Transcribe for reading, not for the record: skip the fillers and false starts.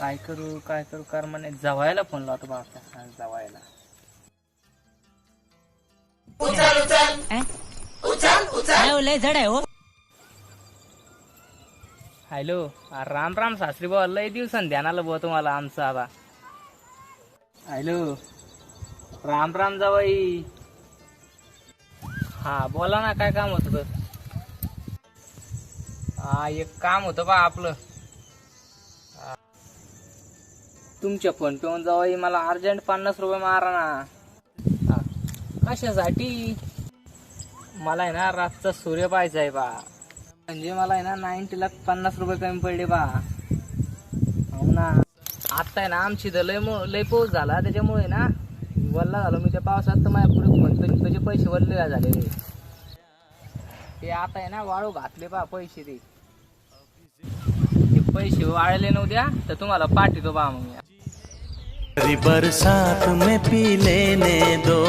काय करू कर म्हणे जवायला फोन लावतो बा आता जवायला. लय जड आहे हो. हॅलो राम राम सासरी भाऊ, लय दिवसांनी ध्यान आलं बुवा तुम्हाला आमचं आता. हॅलो राम राम जावाई. हा बोला ना, काय काम होतं? हा एक काम होतं बा आपलं. तुमच्या फोन पे जावाई मला अर्जंट 50 रुपये मारा ना. कशासाठी? मला आहे ना रातचा सूर्य पाहायचा आहे बा. म्हणजे मला आहे ना 90 लाख 50 रुपये कमी पडले बा. हो ना, आता आहे ना आमची तर लय पाऊस झाला, त्याच्यामुळे ना वल्ला झालो मी त्या पावसात. तर माझ्या पुढे फोन त्याचे पैसे वल्ले झाले ते. आता आहे ना वाळू घातले बा पैसे. ते पैसे वाळले नव्हत्या तर तुम्हाला पाठवतो बा मग. बरसात में पी लेने दो.